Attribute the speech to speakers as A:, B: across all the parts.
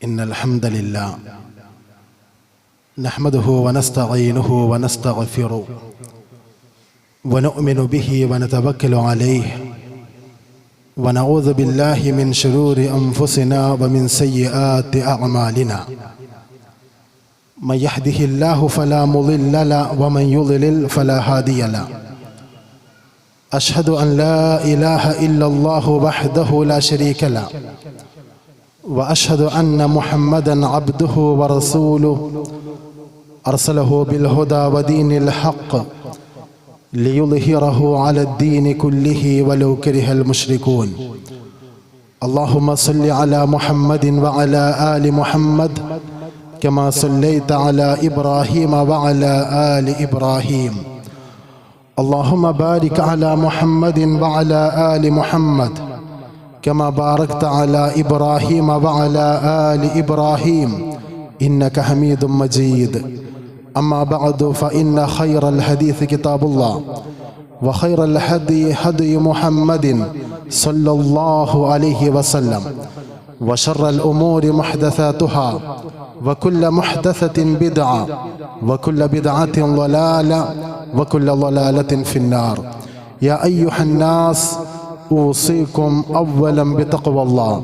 A: إن الحمد لله نحمده ونستعينه ونستغفره ونؤمن به ونتوكل عليه ونعوذ بالله من شرور أنفسنا ومن سيئات أعمالنا من يهده الله فلا مضل له ومن يضلل فلا هادي له أشهد أن لا إله إلا الله وحده لا شريك له وأشهد أن محمدًا عبده ورسوله أرسله بالهدى ودين الحق ليظهره على الدين كله ولو كره المشركون. اللهم صل على محمد وعلى آل محمد كما صليت على إبراهيم وعلى آل إبراهيم. اللهم بارك على محمد وعلى آل محمد كما باركت على إبراهيم وعلى آل إبراهيم إنك حميد مجيد. أما بعد فإن خير الحديث كتاب الله وخير الهدي هدي محمد صلى الله عليه وسلم وشر الأمور محدثاتها وكل محدثة بدعة وكل بدعة ضلالة وكل ضلالة في النار. يا أيها الناس أوصيكم أولا بتقوى الله.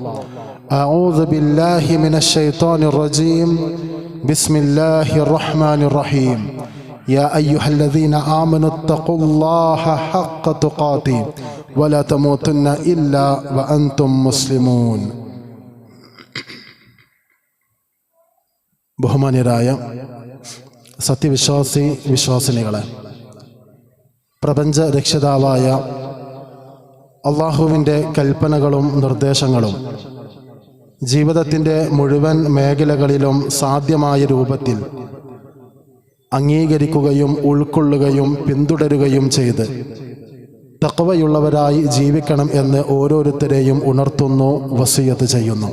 A: أعوذ بالله من الشيطان الرجيم. بسم الله الرحمن الرحيم. يا أيها الذين آمنوا اتقوا الله حق تقاته ولا تموتن إلا وأنتم مسلمون. ബഹുമാന്യരായ സത്യവിശ്വാസി വിശ്വാസിനികളെ, പ്രപഞ്ച രക്ഷിതാവായ അള്ളാഹുവിൻ്റെ കൽപ്പനകളും നിർദ്ദേശങ്ങളും ജീവിതത്തിൻ്റെ മുഴുവൻ മേഖലകളിലും സാധ്യമായ രൂപത്തിൽ അംഗീകരിക്കുകയും ഉൾക്കൊള്ളുകയും പിന്തുടരുകയും ചെയ്ത് തഖ്വയുള്ളവരായി ജീവിക്കണം എന്ന് ഓരോരുത്തരെയും ഉണർത്തുന്നു, വസിയത്ത് ചെയ്യുന്നു.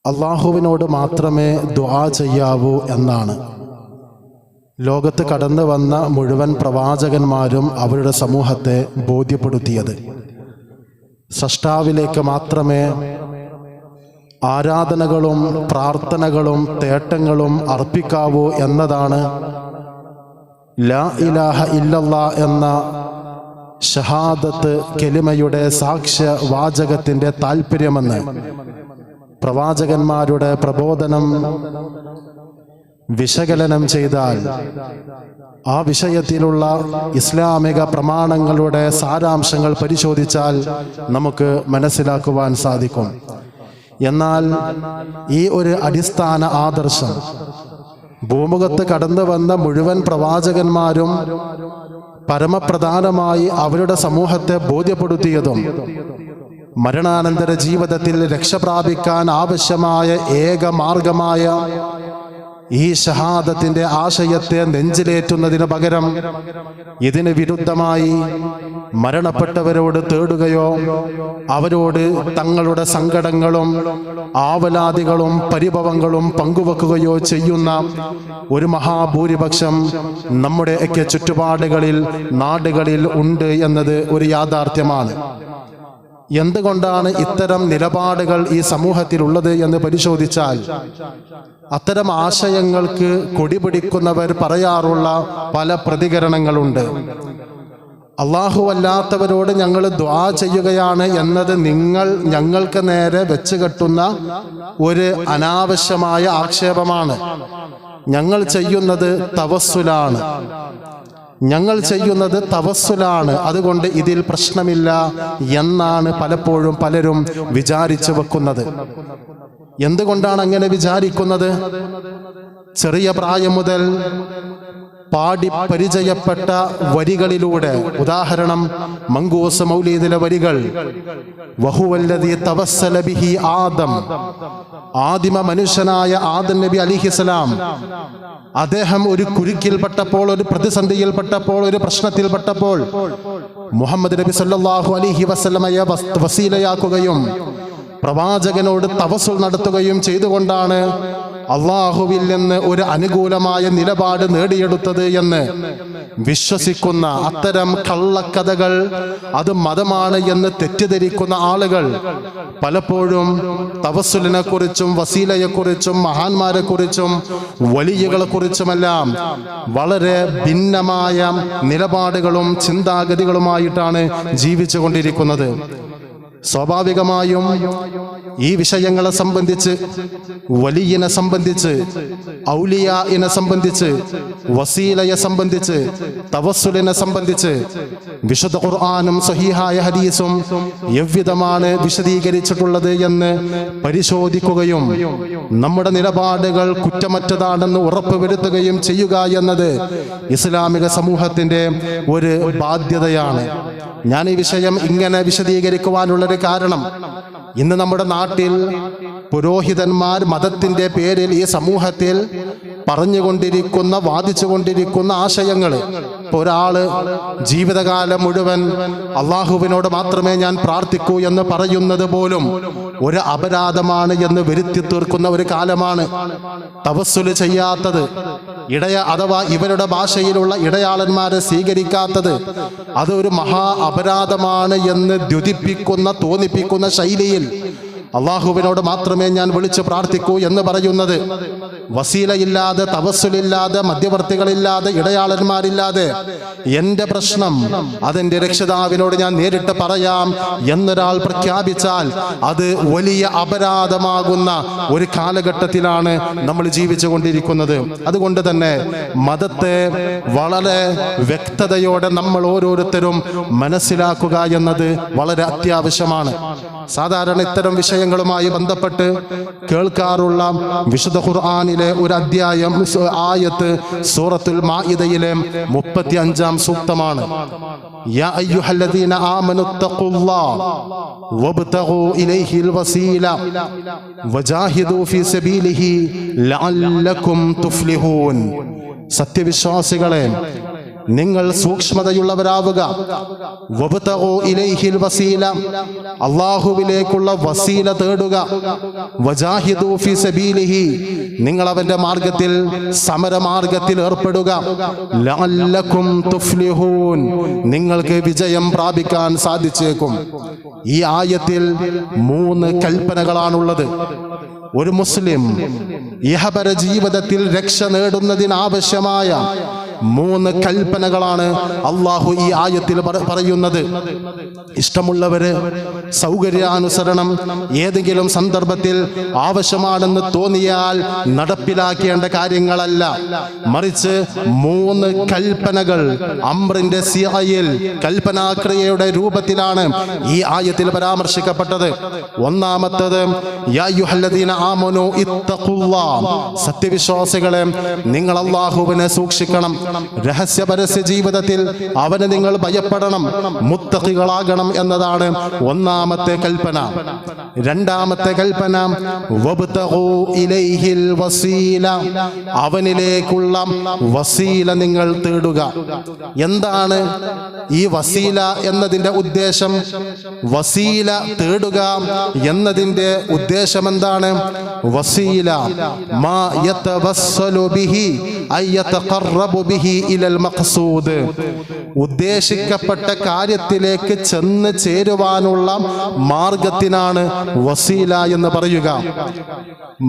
A: അള്ളാഹുവിനോട് മാത്രമേ ദുആ ചെയ്യാവൂ എന്നാണ് ലോകത്ത് കടന്നു വന്ന മുഴുവൻ പ്രവാചകന്മാരും അവരുടെ സമൂഹത്തെ ബോധ്യപ്പെടുത്തിയത്. സൃഷ്ടാവിലേക്ക് മാത്രമേ ആരാധനകളും പ്രാർത്ഥനകളും തേട്ടങ്ങളും അർപ്പിക്കാവൂ എന്നതാണ് ലാ ഇലാഹ ഇല്ലല്ലാ എന്ന ഷഹാദത്ത് കലിമയുടെ സാക്ഷ്യ വാചകത്തിൻ്റെ താല്പര്യമെന്ന് പ്രവാചകന്മാരുടെ പ്രബോധനം വിശകലനം ചെയ്താൽ ആ വിഷയത്തിലുള്ള ഇസ്ലാമിക പ്രമാണങ്ങളുടെ സാരാംശങ്ങൾ പരിശോധിച്ചാൽ നമുക്ക് മനസ്സിലാക്കുവാൻ സാധിക്കും. എന്നാൽ ഈ ഒരു അടിസ്ഥാന ആദർശം ഭൂമുഖത്ത് കടന്നു വന്ന മുഴുവൻ പ്രവാചകന്മാരും പരമപ്രധാനമായി അവരുടെ സമൂഹത്തെ ബോധ്യപ്പെടുത്തിയതും മരണാനന്തര ജീവിതത്തിൽ രക്ഷപ്രാപിക്കാൻ ആവശ്യമായ ഏക മാർഗമായ ഈ ഷഹാദത്തിന്റെ ആശയത്തെ നെഞ്ചിലേറ്റുന്നതിന് പകരം ഇതിന് വിരുദ്ധമായി മരണപ്പെട്ടവരോട് തേടുകയോ അവരോട് തങ്ങളുടെ സങ്കടങ്ങളും ആവലാതികളും പരിഭവങ്ങളും പങ്കുവെക്കുകയോ ചെയ്യുന്ന ഒരു മഹാഭൂരിപക്ഷം നമ്മുടെയൊക്കെ ചുറ്റുപാടുകളിൽ നാടുകളിൽ ഉണ്ട് എന്നത് ഒരു യാഥാർത്ഥ്യമാണ്. എന്തുകൊണ്ടാണ് ഇത്തരം നിലപാടുകൾ ഈ സമൂഹത്തിലുള്ളത് എന്ന് പരിശോധിച്ചാൽ അത്തരം ആശയങ്ങൾക്ക് കൊടിപിടിക്കുന്നവർ പറയാറുള്ള പല പ്രതികരണങ്ങളുണ്ട്. അല്ലാഹുവല്ലാത്തവരോട് ഞങ്ങൾ ദുആ ചെയ്യുകയാണ് എന്നത് നിങ്ങൾ ഞങ്ങൾക്ക് നേരെ വെച്ച് കെട്ടുന്ന ഒരു അനാവശ്യമായ ആക്ഷേപമാണ്. ഞങ്ങൾ ചെയ്യുന്നത് തവസ്സുലാണ്, ഞങ്ങൾ ചെയ്യുന്നത് തവസ്സുലാണ്, അതുകൊണ്ട് ഇതിൽ പ്രശ്നമില്ല എന്നാണ് പലപ്പോഴും പലരും വിചാരിച്ചു വെക്കുന്നത്. എന്തുകൊണ്ടാണ് അങ്ങനെ വിചാരിക്കുന്നത്? ചെറിയ പ്രായം മുതൽ പാടി പരിചയപ്പെട്ട വരികളിലൂടെ, ഉദാഹരണം മങ്കൂസ് മൗലീദിലെ വരികൾ, വഹുവല്ലദീ തവസ്സല ബിഹി ആദം, ആദിമ മനുഷ്യനായ ആദം നബി അലൈഹിസ്സലാം, അദ്ദേഹം ഒരു കുരുക്കിൽപ്പെട്ടപ്പോൾ, ഒരു പ്രതിസന്ധിയിൽപ്പെട്ടപ്പോൾ, ഒരു പ്രശ്നത്തിൽപ്പെട്ടപ്പോൾ മുഹമ്മദ് നബി സല്ലല്ലാഹു അലൈഹി വസല്ലമയെ വസീലയാക്കുകയും പ്രവാചകനോട് തവസ്സുൽ നടത്തുകയും ചെയ്തുകൊണ്ടാണ് അള്ളാഹുവിൽ നിന്ന് ഒരു അനുകൂലമായ നിലപാട് നേടിയെടുത്തത് എന്ന് വിശ്വസിക്കുന്ന അത്തരം കള്ളക്കഥകൾ അത് മതമാണ് എന്ന് തെറ്റിദ്ധരിക്കുന്ന ആളുകൾ പലപ്പോഴും തവസ്സുലിനെ കുറിച്ചും വസീലയെക്കുറിച്ചും മഹാന്മാരെക്കുറിച്ചും വലിയകളെക്കുറിച്ചുമെല്ലാം വളരെ ഭിന്നമായ നിലപാടുകളും ചിന്താഗതികളുമായിട്ടാണ് ജീവിച്ചു കൊണ്ടിരിക്കുന്നത്. സ്വാഭാവികമായും ഈ വിഷയങ്ങളെ സംബന്ധിച്ച്, വലിയനെ സംബന്ധിച്ച്, ഔലിയാഇനെ സംബന്ധിച്ച്, വസീലയെ സംബന്ധിച്ച്, തവസ്സുലിനെ സംബന്ധിച്ച് വിശുദ്ധ ഖുർആനും സഹീഹായ ഹദീസും എவ்விதമാണ് വിശദീകരിച്ചിട്ടുള്ളത് എന്ന് പരിശോധിക്കുകയും നമ്മുടെ നിലപാടുകൾ കുറ്റമറ്റതാണെന്ന് ഉറപ്പുവരുത്തുകയും ചെയ്യുക എന്നത് ഇസ്ലാമിക സമൂഹത്തിന്റെ ഒരു ബാധ്യതയാണ്. ഞാൻ ഈ വിഷയം ഇങ്ങനെ വിശദീകരിക്കുവാനുള്ളൊരു കാരണം, ഇന്ന് നമ്മുടെ നാട്ടിൽ പുരോഹിതന്മാർ മതത്തിന്റെ പേരിൽ ഈ സമൂഹത്തിൽ പറഞ്ഞുകൊണ്ടിരിക്കുന്ന, വാദിച്ചുകൊണ്ടിരിക്കുന്ന ആശയങ്ങൾ, ഒരാള് ജീവിതകാലം മുഴുവൻ അള്ളാഹുവിനോട് മാത്രമേ ഞാൻ പ്രാർത്ഥിക്കൂ എന്ന് പറയുന്നത് പോലും ഒരു അപരാധമാണ് എന്ന് വരുത്തി തീർക്കുന്ന ഒരു കാലമാണ്. തവസ്സുല് ചെയ്യാത്തത്, അഥവാ ഇവരുടെ ഭാഷയിലുള്ള ഇടയാളന്മാരെ സ്വീകരിക്കാത്തത്, അതൊരു മഹാ അപരാധമാണ് എന്ന് ദ്യുതിപ്പിക്കുന്ന, തോന്നിപ്പിക്കുന്ന ശൈലിയിൽ അള്ളാഹുവിനോട് മാത്രമേ ഞാൻ വിളിച്ച് പ്രാർത്ഥിക്കൂ എന്ന് പറയുന്നത്, വസീലയില്ലാതെ, തവസ്സുലില്ലാതെ, മധ്യവർത്തികളില്ലാതെ, ഇടയാളന്മാരില്ലാതെ എന്റെ പ്രശ്നം അതെന്റെ രക്ഷിതാവിനോട് ഞാൻ നേരിട്ട് പറയാം എന്നൊരാൾ പ്രഖ്യാപിച്ചാൽ അത് വലിയ അപരാധമാകുന്ന ഒരു കാലഘട്ടത്തിലാണ് നമ്മൾ ജീവിച്ചു കൊണ്ടിരിക്കുന്നത്. അതുകൊണ്ട് തന്നെ മതത്തെ വളരെ വ്യക്തതയോടെ നമ്മൾ ഓരോരുത്തരും മനസ്സിലാക്കുക എന്നത് വളരെ അത്യാവശ്യമാണ്. സാധാരണ ഇത്തരം വിഷയങ്ങളുമായി ബന്ധപ്പെട്ട് കേൾക്കാറുള്ള വിശുദ്ധ ഖുർആനിലെ ഒരു അധ്യായം, ആയത്ത് സൂറത്തുൽ മാഇദയിലെ 35-ാം സൂക്തമാണ്. യാ അയ്യുഹല്ലദീന ആമനു തഖുല്ലാഹ വബ്തഗൂ ഇലൈഹിൽ വസീല വജാഹിദൂ ഫീ സബീലിഹി ലഅല്ലകും തുഫ്ലിഹൂൻ. സത്യവിശ്വാസികളെ, നിങ്ങൾ സൂക്ഷ്മതയുള്ളവരാവുക. വബ്തഗൂ ഇലൈഹിൽ വസീല, അല്ലാഹുവിലേക്കുള്ള വസീല തേടുക. വജാഹിദൂ ഫീ സബീലിഹി, നിങ്ങൾ അവന്റെ മാർഗത്തിൽ, സമരമാർഗത്തിൽ ഏർപ്പെടുക. ലഅല്ലകും തുഫ്ലിഹൂൻ, നിങ്ങൾക്ക് വിജയം പ്രാപിക്കാൻ സാധിച്ചേക്കും. ഈ ആയത്തിൽ 3 കൽപ്പനകളാണുള്ളത്. ഒരു മുസ്ലിം ഇഹപര ജീവിതത്തിൽ രക്ഷ നേടുന്നതിനാവശ്യമായ 3 കൽപ്പനകളാണ് അള്ളാഹു ഈ ആയത്തിൽ പറയുന്നത്. ഇഷ്ടമുള്ളവര് സൗകര്യാനുസരണം ഏതെങ്കിലും സന്ദർഭത്തിൽ ആവശ്യമാണെന്ന് തോന്നിയാൽ നടപ്പിലാക്കേണ്ട കാര്യങ്ങളല്ല, മറിച്ച് 3 കൽപ്പനകൾ അംറിന്റെ സിയയിൽ, കൽപ്പനാക്രിയയുടെ രൂപത്തിലാണ് ഈ ആയത്തിൽ പരാമർശിക്കപ്പെട്ടത്. ഒന്നാമത്തത്, യാ അയ്യുഹല്ലദീന ആമനൂ ഇത്തഖുല്ലാഹ്, സത്യവിശ്വാസികളെ, നിങ്ങൾ അല്ലാഹുവിനെ സൂക്ഷിക്കണം. രഹസ്യ പരസ്യ ജീവിതത്തിൽ അവനെ നിങ്ങൾ ഭയപ്പെടണം, മുത്തഖികളാകണം എന്നതാണ് ഒന്നാമത്തെ കൽപ്പന. രണ്ടാമത്തെ കൽപ്പന, വബ്തഗൂ ഇലൈഹിൽ വസീല, അവനിലേക്കുള്ള വസീല നിങ്ങൾ തേടുക. എന്താണ് ഈ വസീല എന്നതിന്റെ ഉദ്ദേശം? വസീല തേടുക എന്നതിന്റെ ഉദ്ദേശം എന്താണ്? വസീല മാ യതവസ്സലു ബിഹി അയതഖറബു ബിഹി ഇലൽ മഖ്സൂദ്, ഉദ്ദേശിക്കപ്പെട്ട കാര്യത്തിലേക്ക് ചെന്ന് ചേരുവാനുള്ള മാർഗത്തിനാണ് വസീല എന്ന് പറയുക.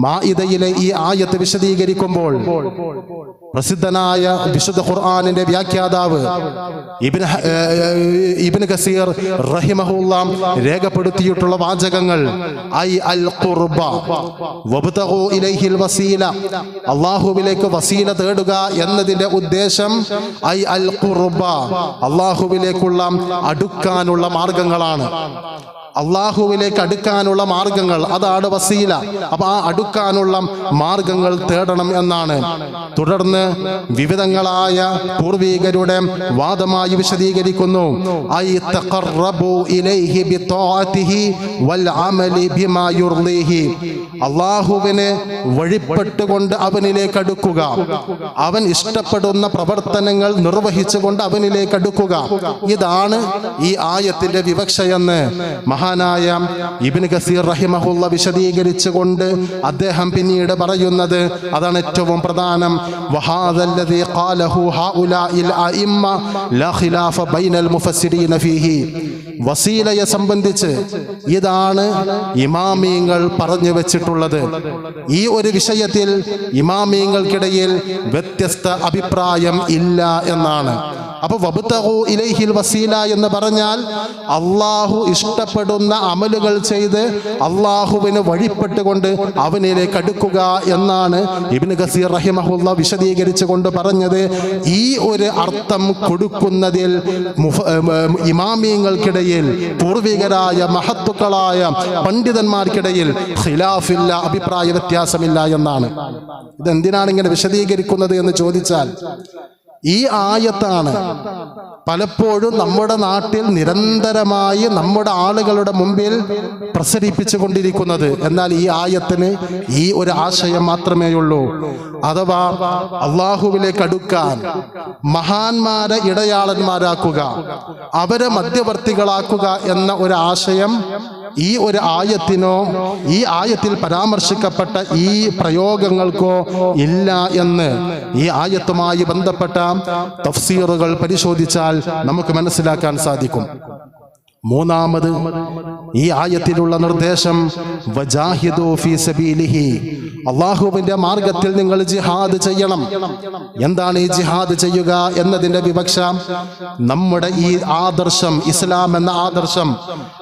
A: മാഇദയിലെ ഈ ആയത്ത് വിശദീകരിക്കുമ്പോൾ പ്രസിദ്ധനായ വിശുദ്ധ ഖുർആനിന്റെ വ്യാഖ്യാതാവ് ഇബ്നു കസീർ റഹിമഹുല്ലാഹ് രേഖപ്പെടുത്തിയിട്ടുള്ള വാചകങ്ങൾ, ഐ അൽ ഖുർബ വബ്തഗൂ ഇലൈഹിൽ വസീല, അല്ലാഹുവിലേക്ക് വസീല തേടുക എന്നതിന്റെ ഉദ്ദേശം ഐ അൽ ഖുർബ, അല്ലാഹുവിലേക്കുള്ള അടുക്കാനുള്ള മാർഗങ്ങളാണ്. അള്ളാഹുവിലേക്ക് അടുക്കാനുള്ള മാർഗങ്ങൾ, അതാണ് വസീല. അപ്പൊ ആ അടുക്കാനുള്ള മാർഗങ്ങൾ തേടണം എന്നാണ്. തുടർന്ന് വിവിധങ്ങളായ പൂർവികരുടെ വാദമായി വിശദീകരിക്കുന്നു, ഐ തഖറബു ഇലൈഹി ബിത്വാഅതിഹി വൽ അമലി ബിമാ യുർദിഹി, അള്ളാഹുവിനെ വഴിപ്പെട്ടുകൊണ്ട് അവനിലേക്ക് അടുക്കുക, അവൻ ഇഷ്ടപ്പെടുന്ന പ്രവർത്തനങ്ങൾ നിർവഹിച്ചുകൊണ്ട് അവനിലേക്ക് അടുക്കുക. ഇതാണ് ഈ ആയത്തിന്റെ വിവക്ഷയെന്ന് മഹാനായ ഇബ്നു കസീർ റഹിമഹുള്ള വിശദീകരിച്ചുകൊണ്ട് അദ്ദേഹം പിന്നീട് പറയുന്നത്, അതാണ് ഏറ്റവും പ്രധാനം, വഹാദല്ലദീ ഖാലഹു ഹൗലാഇൽ അഇമ്മ ലാ ഖിലാഫ ബൈനൽ മുഫസ്സിരീന ഫീഹി. വസീലയെ സംബന്ധിച്ച് ഇതാണ് ഇമാമീങ്ങൾ പറഞ്ഞു വെച്ചിട്ടുള്ളത്. ഈ ഒരു വിഷയത്തിൽ ഇമാമീങ്ങൾക്കിടയിൽ വ്യത്യസ്ത അഭിപ്രായം ഇല്ല എന്നാണ്. അപ്പൊ വബ്തഗൂ ഇലൈഹിൽ വസീല എന്ന് പറഞ്ഞാൽ അള്ളാഹു ഇഷ്ടപ്പെടുന്ന അമലുകൾ ചെയ്ത് അള്ളാഹുവിന് വഴിപ്പെട്ടുകൊണ്ട് അവനിലേക്ക് അടുക്കുക എന്നാണ് ഇബ്നു കസീർ റഹിമഹുള്ള വിശദീകരിച്ചു കൊണ്ട് പറഞ്ഞത്. ഈ ഒരു അർത്ഥം കൊടുക്കുന്നതിൽ ഇമാമിയങ്ങൾക്കിടയിൽ, പൂർവികരായ മഹത്തുക്കളായ പണ്ഡിതന്മാർക്കിടയിൽ ഖിലാഫില്ല, അഭിപ്രായ വ്യത്യാസമില്ല എന്നാണ്. ഇതെന്തിനാണ് ഇങ്ങനെ വിശദീകരിക്കുന്നത് എന്ന് ചോദിച്ചാൽ, ഈ ആയത്താണ് പലപ്പോഴും നമ്മുടെ നാട്ടിൽ നിരന്തരമായി നമ്മുടെ ആളുകളുടെ മുമ്പിൽ പ്രസരിപ്പിച്ചു കൊണ്ടിരിക്കുന്നത്. എന്നാൽ ഈ ആയത്തിന് ഈ ഒരു ആശയം മാത്രമേ ഉള്ളൂ. അഥവാ അള്ളാഹുവിലേക്ക് അടുക്കാൻ മഹാന്മാരെ ഇടയാളന്മാരാക്കുക, അവരെ മധ്യവർത്തികളാക്കുക എന്ന ഒരു ആശയം ഈ ഒരു ആയത്തിനോ ഈ ആയത്തിൽ പരാമർശിക്കപ്പെട്ട ഈ പ്രയോഗങ്ങൾക്കോ ഇല്ല എന്ന് ഈ ആയത്തുമായി ബന്ധപ്പെട്ട തഫ്സീറുകൾ പരിശോധിച്ചാൽ നമുക്ക് മനസ്സിലാക്കാൻ സാധിക്കും. മൂന്നാമത്, ഈ ആയത്തിലുള്ള നിർദ്ദേശം വജാഹിദു ഫീ സബീലിഹി, അള്ളാഹുവിന്റെ മാർഗത്തിൽ നിങ്ങൾ ജിഹാദ് ചെയ്യണം. എന്താണ് ഈ ജിഹാദ് ചെയ്യുക എന്നതിന്റെ വിവക്ഷ? നമ്മുടെ ഈ ആദർശം, ഇസ്ലാം എന്ന ആദർശം,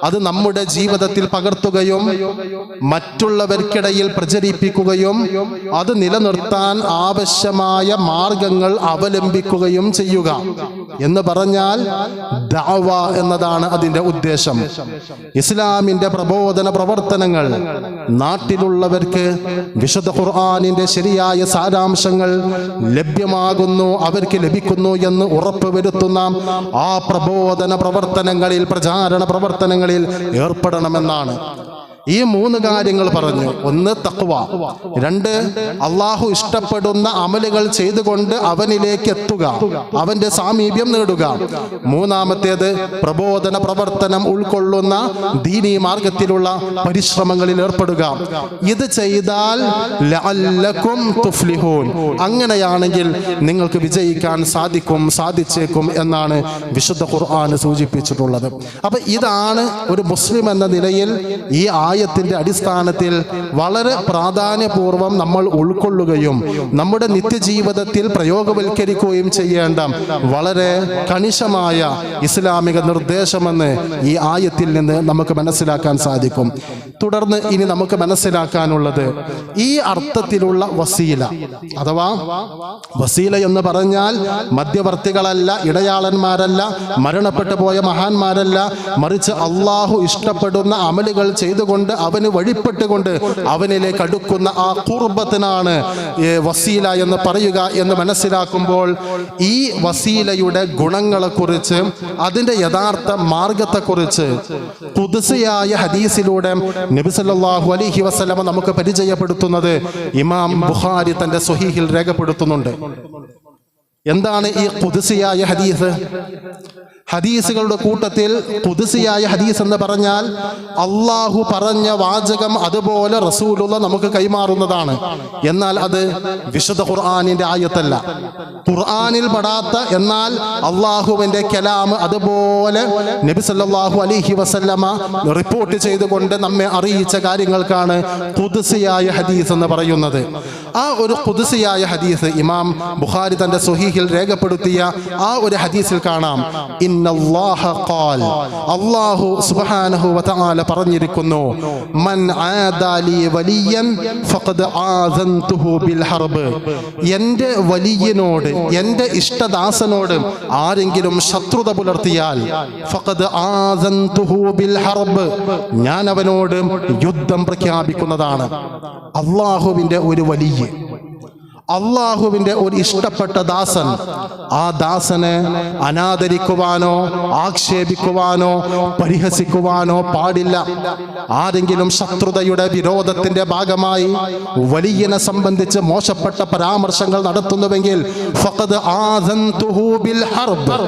A: അത് നമ്മുടെ ജീവിതത്തിൽ പകർത്തുകയും മറ്റുള്ളവർക്കിടയിൽ പ്രചരിപ്പിക്കുകയും അത് നിലനിർത്താൻ ആവശ്യമായ മാർഗങ്ങൾ അവലംബിക്കുകയും ചെയ്യുക എന്ന് പറഞ്ഞാൽ ദഅവ എന്നതാണ് അതിന്റെ ഉദ്ദേശം. ഇസ്ലാമിന്റെ പ്രബോധന പ്രവർത്തനങ്ങൾ നാട്ടിലുള്ളവർക്ക് വിശുദ്ധ ഖുർആനിന്റെ ശരിയായ സാരാംശങ്ങൾ ലഭ്യമാകുന്നു, അവർക്ക് ലഭിക്കുന്നു എന്ന് ഉറപ്പുവരുത്തുന്ന ആ പ്രബോധന പ്രവർത്തനങ്ങളിൽ, പ്രചാരണ പ്രവർത്തനങ്ങളിൽ ഏർപ്പെടണമെന്നാണ്. ഈ മൂന്ന് കാര്യങ്ങൾ പറഞ്ഞു. ഒന്ന് തഖ്വ, രണ്ട് അള്ളാഹു ഇഷ്ടപ്പെടുന്ന അമലുകൾ ചെയ്തുകൊണ്ട് അവനിലേക്ക് എത്തുക, അവന്റെ സാമീപ്യം നേടുക. മൂന്നാമത്തേത് പ്രബോധന പ്രവർത്തനം ഉൾക്കൊള്ളുന്ന ദീനീ മാർഗത്തിലുള്ള പരിശ്രമങ്ങളിൽ ഏർപ്പെടുക. ഇത് ചെയ്താൽ ലഅല്ലകും തുഫ്ലിഹൂൻ, അങ്ങനെയാണെങ്കിൽ നിങ്ങൾക്ക് വിജയിക്കാൻ സാധിച്ചേക്കും എന്നാണ് വിശുദ്ധ ഖുർആൻ സൂചിപ്പിച്ചിട്ടുള്ളത്. അപ്പൊ ഇതാണ് ഒരു മുസ്ലിം എന്ന നിലയിൽ ഈ ആയത്തിന്റെ അടിസ്ഥാനത്തിൽ വളരെ പ്രാധാന്യപൂർവം നമ്മൾ ഉൾക്കൊള്ളുകയും നമ്മുടെ നിത്യജീവിതത്തിൽ പ്രയോഗവൽക്കരിക്കുകയും ചെയ്യേണ്ട വളരെ കണിശമായ ഇസ്ലാമിക നിർദ്ദേശമെന്ന് ഈ ആയത്തിൽ നിന്ന് നമുക്ക് മനസ്സിലാക്കാൻ സാധിക്കും. തുടർന്ന് ഇനി നമുക്ക് മനസ്സിലാക്കാനുള്ളത് ഈ അർത്ഥത്തിലുള്ള വസീല, അഥവാ വസീല എന്ന് പറഞ്ഞാൽ മധ്യവർത്തികളല്ല, ഇടയാളന്മാരല്ല, മരണപ്പെട്ടു പോയ മഹാന്മാരല്ല, മറിച്ച് അള്ളാഹു ഇഷ്ടപ്പെടുന്ന അമലുകൾ ചെയ്തുകൊണ്ട് അവന് വഴിപ്പെട്ടുകൊണ്ട് അവനിലേക്ക് അടുക്കുന്ന ആ ഖുർബത്തിനാണ് വസീല എന്ന് പറയുക എന്ന് മനസ്സിലാക്കുമ്പോൾ ഈ വസീലയുടെ ഗുണങ്ങളെക്കുറിച്ച്, അതിന്റെ യഥാർത്ഥ മാർഗത്തെക്കുറിച്ച് ഖുദ്സിയായ ഹദീസിലൂടെ നബി സല്ലല്ലാഹു അലൈഹി വസല്ലമ നമുക്ക് പരിചയപ്പെടുത്തുന്നത് ഇമാം ബുഖാരി തന്റെ സ്വഹീഹിൽ രേഖപ്പെടുത്തുന്നുണ്ട്. എന്താണ് ഈ ഖുദ്സിയായ ഹദീസ്? ഹദീസുകളുടെ കൂട്ടത്തിൽ ഖുദ്സിയായ ഹദീസ് എന്ന് പറഞ്ഞാൽ അള്ളാഹു പറഞ്ഞ വാചകം അതുപോലെ റസൂലുള്ള നമുക്ക് കൈമാറുന്നതാണ്. എന്നാൽ അത് വിശുദ്ധ ഖുർആനിന്റെ ആയത്തല്ല, ഖുർആനിൽ പെടാത്ത എന്നാൽ അള്ളാഹുവിന്റെ കലാം അതുപോലെ നബി സല്ലല്ലാഹു അലൈഹി വസല്ലമ റിപ്പോർട്ട് ചെയ്തുകൊണ്ട് നമ്മെ അറിയിച്ച കാര്യങ്ങൾക്കാണ് ഖുദ്സിയായ ഹദീസ് എന്ന് പറയുന്നത്. ആ ഒരു ഖുദ്സിയായ ഹദീസ് ഇമാം ബുഖാരി തന്റെ സ്വഹീഹിൽ രേഖപ്പെടുത്തിയ ആ ഒരു ഹദീസിൽ കാണാം, ഇന്നല്ലാഹ ഖാൽ, അല്ലാഹു സുബ്ഹാനഹു വ തആല പറഞ്ഞിരിക്കുന്നു, മൻ ആദാലി വലിയൻ ഫഖദ് ആസൻതുഹു ബിൽ ഹർബ്, എൻ്റെ വലിയനോട്, എൻ്റെ ഇഷ്ടദാസനോട് ആരെങ്കിലും ശത്രുത പുലർത്തിയാൽ ഫഖദ് ആസൻതുഹു ബിൽ ഹർബ്, ഞാൻ അവനോട് യുദ്ധം പ്രഖ്യാപിക്കുന്നതാണ്. അല്ലാഹുവിൻ്റെ ഒരു വലിയ, അള്ളാഹുവിന്റെ ഒരു ഇഷ്ടപ്പെട്ട ദാസൻ, ആ ദാസനെ അനാദരിക്കുവാനോ ആക്ഷേപിക്കുവാനോ പരിഹസിക്കുവാനോ പാടില്ല. ആരെങ്കിലും ശത്രുതയുടെ വിരോധത്തിന്റെ ഭാഗമായി വലിയനെ സംബന്ധിച്ച് മോശപ്പെട്ട പരാമർശങ്ങൾ നടത്തുന്നുവെങ്കിൽ ഫഖദ് ആദൻതുഹു ബിൽ ഹർബ്,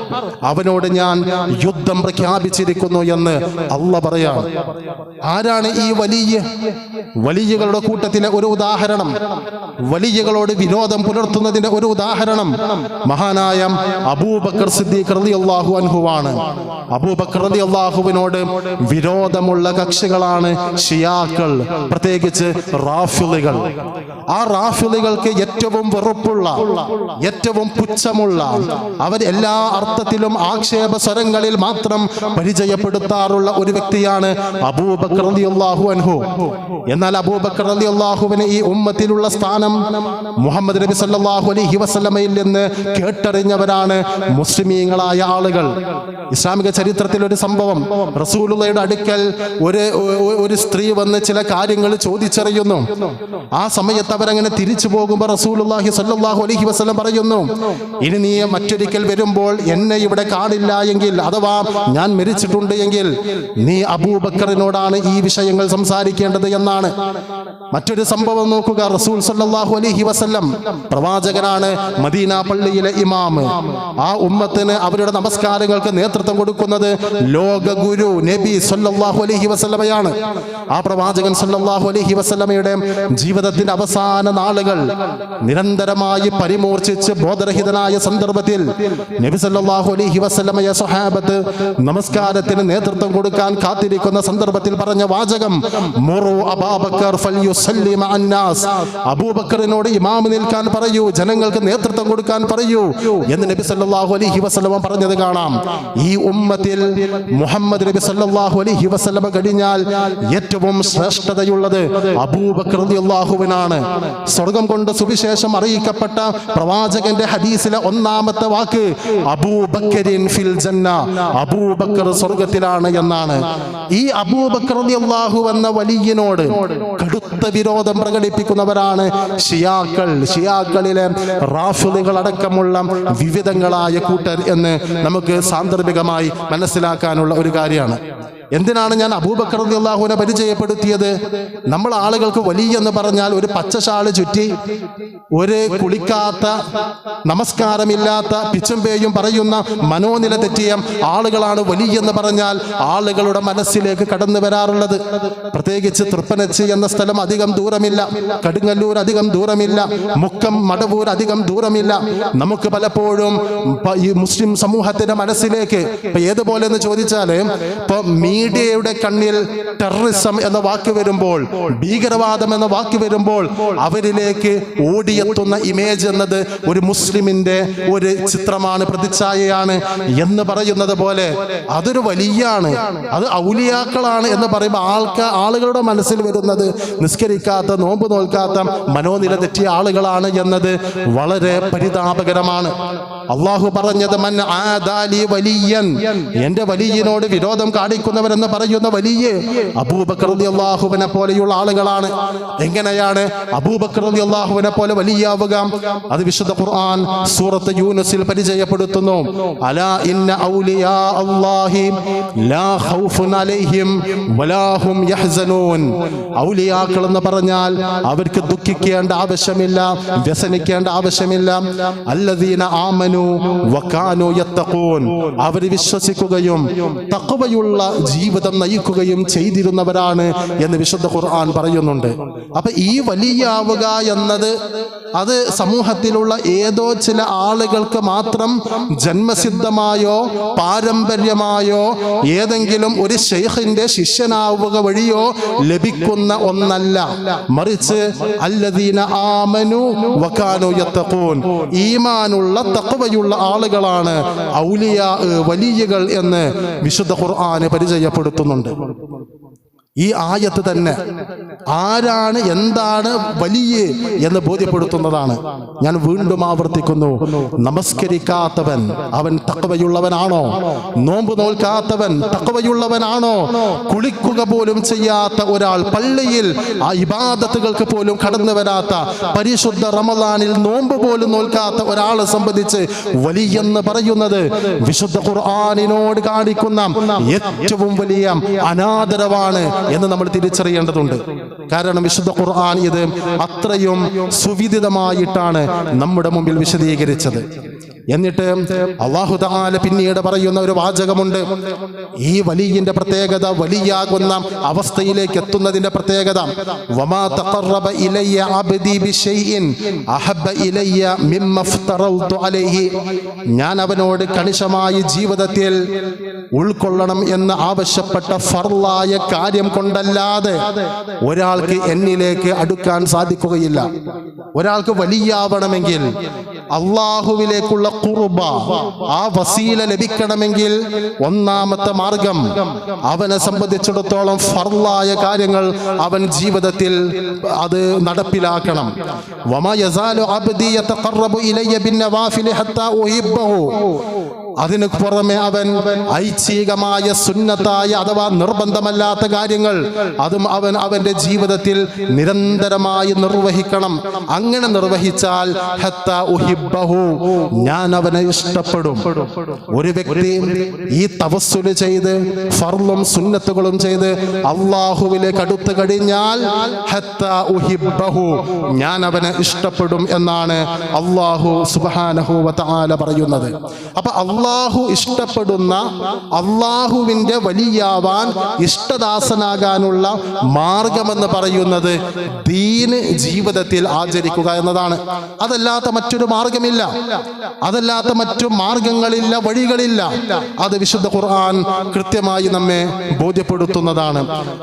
A: അവനോട് ഞാൻ യുദ്ധം പ്രഖ്യാപിച്ചിരിക്കുന്നു എന്ന് അല്ലാഹ് പറയാം. ആരാണ് ഈ വലിയകളുടെ കൂട്ടത്തിലെ ഒരു ഉദാഹരണം? വലിയകളോട് വിരോധം പുലർത്തുന്നതിന്റെ ഒരു ഉദാഹരണം മഹാനായ അബൂബക്കർ സിദ്ദീഖ് റളിയല്ലാഹു അൻഹുവാണ്. അബൂബക്കർ റളിയല്ലാഹുവിനോട് വിരോധമുള്ള കക്ഷികളാണ് ഷിയാക്കൾ, പ്രത്യേകിച്ച് റാഫിളികൾ. ആ റാഫിളികൾക്ക് ഏറ്റവും വെറുപ്പുള്ള, ഏറ്റവും പുച്ഛമുള്ള, അവർ എല്ലാ അർത്ഥത്തിലും ആക്ഷേപ സ്വരങ്ങളിൽ മാത്രം പരിചയപ്പെടുത്താറുള്ള ഒരു വ്യക്തിയാണ് അബൂബക്കർ റളിയല്ലാഹു അൻഹു. എന്നാൽ അബൂബക്കർ റളിയല്ലാഹുവിന് ഈ ഉമ്മത്തിലുള്ള സ്ഥാനം മുഹമ്മദ് നബി സല്ലല്ലാഹു അലൈഹി വസല്ലമയിൽ നിന്ന് കേട്ടറിഞ്ഞവരാണ് മുസ്ലിമീങ്ങളായ ആളുകൾ. ഇസ്ലാമിക ചരിത്രത്തിൽ ഒരു സംഭവം, റസൂലുള്ളാഹിയുടെ അടുക്കൽ ഒരു സ്ത്രീ വന്ന് ചില കാര്യങ്ങൾ ചോദിച്ചറിയുന്നു. ആ സമയത്ത് അവരങ്ങനെ തിരിച്ചു പോകുമ്പോൾ റസൂലുള്ളാഹി സ്വല്ലല്ലാഹു അലൈഹി വസല്ലം പറയുന്നു, ഇനി നീ മറ്റൊരിക്കൽ വരുമ്പോൾ എന്നെ ഇവിടെ കാണില്ല എങ്കിൽ, അഥവാ ഞാൻ മരിച്ചിട്ടുണ്ട് എങ്കിൽ നീ അബൂബക്കറിനോടാണ് ഈ വിഷയങ്ങൾ സംസാരിക്കേണ്ടത് എന്നാണ്. മറ്റൊരു സംഭവം നോക്കുക, റസൂൽ സ്വല്ലല്ലാഹു അലൈഹി വസല്ലം പ്രവാചകനാണ്, മദീന പള്ളിയിലെ ഇമാം. ആ ഉമ്മത്തിന് അവരുടെ നമസ്കാരങ്ങൾക്ക് നേതൃത്വം കൊടുക്കുന്നത് ലോക ഗുരു നബി സ്വല്ലല്ലാഹു അലൈഹി വസല്ലമയാണ്. ആ പ്രവാചകൻ സ്വല്ലല്ലാഹു അലൈഹി വസല്ലമയുടെ ജീവിതത്തിന്റെ അവസാന നാളുകൾ നിരന്തരമായി പരിമൂർച്ഛിച്ച് ബോധരഹിതനായ സന്ദർഭത്തിൽ നബി സല്ലല്ലാഹു അലൈഹി വസല്ലമയെ സ്വഹാബത്ത് നമസ്കാരത്തിന് നേതൃത്വം കൊടുക്കാൻ കാത്തിരിക്കുന്ന സന്ദർഭത്തിൽ പറഞ്ഞ വാചകം, മുറു അബൂബക്കർ ഫൽയുസല്ലി മഅന്നാസ്, അബൂബക്കറിനോട് ഇമാം നിൽക്കാൻ പറയൂ, ജനങ്ങൾക്ക് നേതൃത്വം കൊടുക്കാൻ പറയൂ എന്ന് നബി സല്ലല്ലാഹു അലൈഹി വസല്ലമ പറഞ്ഞത് കാണാം. ഈ ഉമ്മത്തിൽ മുഹമ്മദ് നബി സല്ലല്ലാഹു അലൈഹി വസല്ലമ കഴിഞ്ഞാൽ ഏറ്റവും ശ്രേഷ്ഠതയുള്ളത് അബൂബക്കർ റളിയല്ലാഹുവിനാണ്. സ്വർഗം കൊണ്ട് സുവിശേഷം അറിയിക്കപ്പെട്ട പ്രവാചകന്റെ ഹദീസിലെ ഒന്നാമത്തെ വാക്ക് അബൂബക്കറിൻ ഫിൽ ജന്ന, അബൂബക്കർ സ്വർഗത്തിലാണ് എന്നാണ്. ഈ അബൂബക്കർ റളിയല്ലാഹു എന്ന വലിയനോട് കടുത്ത വിരോധം പ്രകടിപ്പിക്കുന്നവരാണ് ഷിയാക്കൾ. ഷിയാക്കളിലെ റാഫിളികൾ അടക്കമുള്ള വിവിധങ്ങളായ കൂട്ടർ എന്ന് നമുക്ക് സാന്ദർഭികമായി മനസ്സിലാക്കാനുള്ള ഒരു കാര്യമാണ്. എന്തിനാണ് ഞാൻ അബൂബക്കർ റളിയല്ലാഹുവിനെ പരിചയപ്പെടുത്തിയത്? നമ്മൾ ആളുകൾക്ക് വലിയ എന്ന് പറഞ്ഞാൽ ഒരു പച്ചശാള് ചുറ്റി, ഒരു കുളിക്കാത്ത, നമസ്കാരമില്ലാത്ത, പിച്ചും പേയും പറയുന്ന, മനോനില തെറ്റിയ ആളുകളാണ് വലിയ എന്ന് പറഞ്ഞാൽ ആളുകളുടെ മനസ്സിലേക്ക് കടന്നു വരാറുള്ളത്. പ്രത്യേകിച്ച് തൃപ്പനച്ചി എന്ന സ്ഥലം അധികം ദൂരമില്ല, കടുങ്ങല്ലൂർ അധികം ദൂരമില്ല, മുക്കം മടവൂർ അധികം ദൂരമില്ല. നമുക്ക് പലപ്പോഴും ഈ മുസ്ലിം സമൂഹത്തിന്റെ മനസ്സിലേക്ക് ഏതുപോലെ എന്ന് ചോദിച്ചാൽ, ഇപ്പൊ മീഡിയയുടെ കണ്ണിൽ ടെററിസം എന്ന വാക്ക് വരുമ്പോൾ, ഭീകരവാദം എന്ന വാക്ക് വരുമ്പോൾ അവരിലേക്ക് ഓടിയെത്തുന്ന ഇമേജ് എന്നത് ഒരു മുസ്ലിമിന്റെ ഒരു ചിത്രമാണ്, പ്രതിച്ഛായയാണ് എന്ന് പറയുന്നത് പോലെ അതൊരു വലിയാണ്, അത് ഔലിയാക്കളാണ് എന്ന് പറയുമ്പോൾ ആളുകളുടെ മനസ്സിൽ വരുന്നത് നിസ്കരിക്കാത്ത, നോമ്പ് നോൽക്കാത്ത, മനോനില തെറ്റിയ ആളുകളാണ് എന്നത് വളരെ പരിതാപകരമാണ്. അള്ളാഹു പറഞ്ഞത്, മൻ ആദാലി വലിയൻ, എന്റെ വലിയനോട് വിരോധം കാണിക്കുന്നവരെന്ന് പറയുന്ന വലിയ അബൂബക്കർ റളിയല്ലാഹുവിനെ പോലെയുള്ള ആളുകളാണ്. എങ്ങനെയാണ് അബൂബക്കർ റളിയല്ലാഹുവിനെ പോലെ വലിയാവുക? അത് വിശുദ്ധ ഖുർആൻ സൂറത്ത് യൂനുസിൽ പരിചയപ്പെടുത്തുന്നു. അലാ ഇന്ന ഔലിയാ അല്ലാഹി ലാ ഖൗഫുൻ അലൈഹിം വലാ ഹും യഹ്സനൂൻ. ഔലിയാക്കൾ എന്ന് പറഞ്ഞാൽ അവർക്ക് ദുഃഖിക്കേണ്ട ആവശ്യമില്ല, വ്യസനിക്കേണ്ട ആവശ്യമില്ല. അല്ലദീന ആമനു വകാനു യത്തഖൂൻ, അവർ വിശ്വസിക്കുകയും തഖ്വയുള്ള ജീവിതം നയിക്കുകയും ചെയ്തിരുന്നവരാണ് എന്ന് വിശുദ്ധ ഖുർആൻ പറയുന്നുണ്ട്. അപ്പൊ ഈ വലിയാവുക എന്നത് അത് സമൂഹത്തിലുള്ള ഏതോ ചില ആളുകൾക്ക് മാത്രം ജന്മസിദ്ധമായോ പാരമ്പര്യമായോ ഏതെങ്കിലും ഒരു ശൈഖിന്റെ ശിഷ്യനാവുക വഴിയോ ലഭിക്കുന്ന ഒന്നല്ല. മറിച്ച് അല്ലദീന ആമനു വകാനു യത്തഖൂൻ, ഈമാനുള്ള തഖ്വയുള്ള ആളുകളാണ് ഔലിയാ, വലിയകൾ എന്ന് വിശുദ്ധ ഖുർആൻ പരിചയപ്പെടുത്തുന്നുണ്ട്. ഈ ആയത്ത് തന്നെ ആരാണ് എന്താണ് വലിയ എന്ന് ബോധ്യപ്പെടുത്തുന്നതാണ്. ഞാൻ വീണ്ടും ആവർത്തിക്കുന്നു, നമസ്കരിക്കാത്തവൻ അവൻ തഖ്വയുള്ളവനാണോ? നോമ്പ് നോൽക്കാത്തവൻ തഖ്വയുള്ളവനാണോ? കുളിക്കുക പോലും ചെയ്യാത്ത ഒരാൾ, പള്ളിയിൽ ആ ഇബാദത്തുകൾക്ക് പോലും കടന്നു വരാത്ത, പരിശുദ്ധ റമളാനിൽ നോമ്പ് പോലും നോൽക്കാത്ത ഒരാളെ സംബന്ധിച്ച് വലിയെന്ന് പറയുന്നത് വിശുദ്ധ ഖുർആനിനോട് കാണിക്കുന്ന ഏറ്റവും വലിയ അനാദരവാണ് എന്ന് നമ്മൾ തിരിച്ചറിയേണ്ടതുണ്ട്. കാരണം വിശുദ്ധ ഖുർആൻ ഇത് അത്രയും സുവിദിതമായിട്ടാണ് നമ്മുടെ മുമ്പിൽ വിശദീകരിച്ചത്. എന്നിട്ട് അല്ലാഹു തആല പിന്നീട് പറയുന്ന ഒരു വാചകമുണ്ട്. ഈ വലിയിന്റെ പ്രത്യേകത, വലിയാകുന്ന അവസ്ഥയിലേക്ക് എത്തുന്നതിന്റെ പ്രത്യേകത, വമാ തഖറബ ഇലയ്യ അബ്ദി ബിശൈഇൻ അഹബ്ബ ഇലയ്യ മിമ്മ ഇഫ്തറൽതു അലൈഹി. ഞാൻ അവനോട് കണിശമായി ജീവിതത്തിൽ ഉൾക്കൊള്ളണം എന്ന് ആവശ്യപ്പെട്ട ഫർളായ കാര്യം കൊണ്ടല്ലാതെ ഒരാൾക്ക് എന്നിലേക്ക് അടുക്കാൻ സാധിക്കുകയില്ല. ഒരാൾക്ക് വലിയാവണമെങ്കിൽ, അള്ളാഹുവിലേക്കുള്ള ഖുർബ, ആ വസീല ലഭിക്കണമെങ്കിൽ ഒന്നാമത്തെ മാർഗം അവനെ സംബന്ധിച്ചിടത്തോളം ഫർളായ കാര്യങ്ങൾ അവൻ ജീവിതത്തിൽ അത് നടപ്പിലാക്കണം. വമാ യസാലു അബ്ദി യതഖറബു ഇലയ്യ ബിന്നവാഫിലി ഹത്താ ഉഹിബ്ബഹു. അതിനു പുറമെ അവൻ ഐച്ഛികമായ സുന്നത്തായ അഥവാ നിർബന്ധമല്ലാത്ത കാര്യങ്ങൾ അതും അവൻ അവന്റെ ജീവിതത്തിൽ നിരന്തരമായി നിർവഹിക്കണം. അങ്ങനെ നിർവഹിച്ചാൽ ഹത്താ ഉഹിബ്ബഹു, ഞാൻ അവനെ ഇഷ്ടപ്പെടും. ഒരു വ്യക്തി ഈ തവസ്സുൽ ചെയ്ത് ഫർളും സുന്നത്തുകളും ചെയ്ത് അല്ലാഹുവിലേക്ക് അടുത്തു കഴിഞ്ഞാൽ ഹത്താ ഉഹിബ്ബഹു, ഞാൻ അവനെ ഇഷ്ടപ്പെടും എന്നാണ് അല്ലാഹു സുബ്ഹാനഹു വ തആല പറയുന്നത്. അപ്പൊ അള്ളാഹു ഇഷ്ടപ്പെടുന്ന, അള്ളാഹുവിന്റെ വലിയാവാൻ, ഇഷ്ടദാസനാകാനുള്ള മാർഗമെന്ന് പറയുന്നത് ദീന് ജീവിതത്തിൽ ആചരിക്കുക എന്നതാണ്. അതല്ലാത്ത മറ്റൊരു മാർഗമില്ല, അതല്ലാത്ത മറ്റു മാർഗങ്ങളില്ല, വഴികളില്ല. അത് വിശുദ്ധ ഖുർആൻ കൃത്യമായി നമ്മെ ബോധ്യപ്പെടുത്തുന്നതാണ്.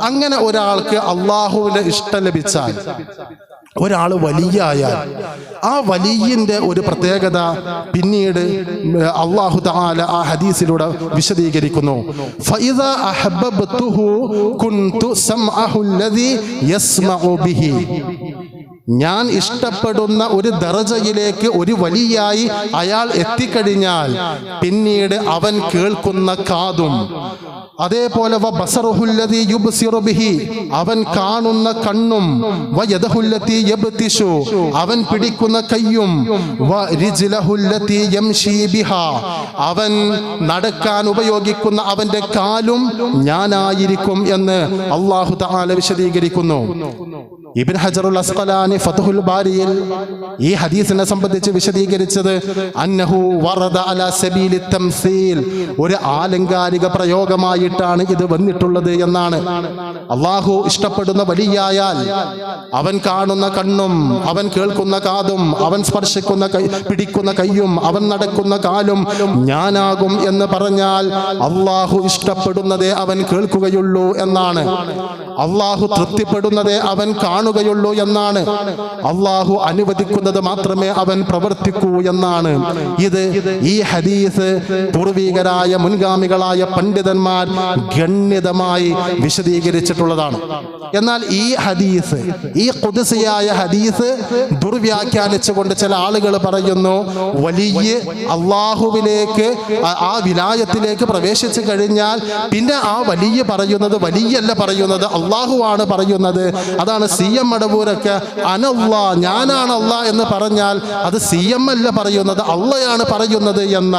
A: അങ്ങനെ ഒരാൾക്ക് അള്ളാഹുവിന്റെ ഇഷ്ടം ലഭിച്ചാൽ, ഒരാൾ വലിയായാൽ, ആ വലിയന്റെ ഒരു പ്രത്യേകത പിന്നീട് അല്ലാഹു തആല ആ ഹദീസിലൂടെ വിശദീകരിക്കുന്നു. ഫഇദാ അഹബ്ബതുഹു കുൻതു സമഅഹു അല്ലദീ യസ്മഉ ബിഹി. ഞാൻ ഇഷ്ടപ്പെടുന്ന ഒരു ദറജയിലേക്ക് ഒരു വലിയായി അയാൾ എത്തിക്കഴിഞ്ഞാൽ പിന്നീട് അവൻ കേൾക്കുന്ന കാതും, അതേപോലെ വബസറുഹുല്ലദീ യുബ്സിറു ബിഹി, അവൻ കാണുന്ന കണ്ണും, വയദഹുല്ലതീ യബ്തിഷു, അവൻ പിടിക്കുന്ന കൈയും, വരിജ്ലഹുല്ലതീ യംശീ ബിഹാ, അവൻ നടക്കാൻ ഉപയോഗിക്കുന്ന അവന്റെ കാലും ഞാനായിരിക്കും എന്ന് അല്ലാഹു തആല വിശദീകരിക്കുന്നു. ഇബ്നു ഹജറുൽ അസ്ഖലാനി ഫത്ഹുൽ ബാരിയിൽ ഈ ഹദീസിനെ സംബന്ധിച്ച് വിശദീകരിച്ചത് അന്നഹു വറദ അലാ സബീലി തംസീൽ, ഒരു ആലങ്കാരിക പ്രയോഗമായിട്ടാണ് ഇത് വന്നിട്ടുള്ളത് എന്നാണ്. അല്ലാഹു ഇഷ്ടപ്പെടുന്ന വലിയായാൽ അവൻ കാണുന്ന കണ്ണും, അവൻ കേൾക്കുന്ന കാതും, അവൻ സ്പർശിക്കുന്ന പിടിക്കുന്ന കൈയും, അവൻ നടക്കുന്ന കാലും ഞാനാകും എന്ന് പറഞ്ഞാൽ അല്ലാഹു ഇഷ്ടപ്പെടുന്നതേ അവൻ കേൾക്കുകയുള്ളൂ എന്നാണ്. അല്ലാഹു തൃപ്തിപ്പെടുന്നതേ അവൻ കാണുകയുള്ളൂ എന്നാണ്. അല്ലാഹു അനുവദിക്കുന്നത് മാത്രമേ അവൻ പ്രവർത്തിക്കൂ എന്നാണ്. ഈ ഹദീസ് പൂർവികരായ മുൻഗാമികളായ പണ്ഡിതന്മാർ ഗണ്യതമായി വിശദീകരിച്ചിട്ടുള്ളതാണ്. എന്നാൽ ഈ ഹദീസ്, ഈ ഖുദ്സിയായ ഹദീസ് ദുർവ്യാഖ്യാനിച്ചുകൊണ്ട് ചില ആളുകൾ പറയുന്നു, വലിയ അള്ളാഹുവിലേക്ക്, ആ വിലായത്തിലേക്ക് പ്രവേശിച്ചു കഴിഞ്ഞാൽ പിന്നെ ആ വലിയ പറയുന്നത് വലിയല്ല പറയുന്നത്, അള്ളാഹുവാണ് പറയുന്നത്. അതാണ് CM മടവൂരൊക്കെ അനല്ലാ, ഞാനാണ് അല്ലാ എന്ന് പറഞ്ഞാൽ അത് CM അല്ല പറയുന്നത്, അള്ളയാണ് പറയുന്നത് എന്ന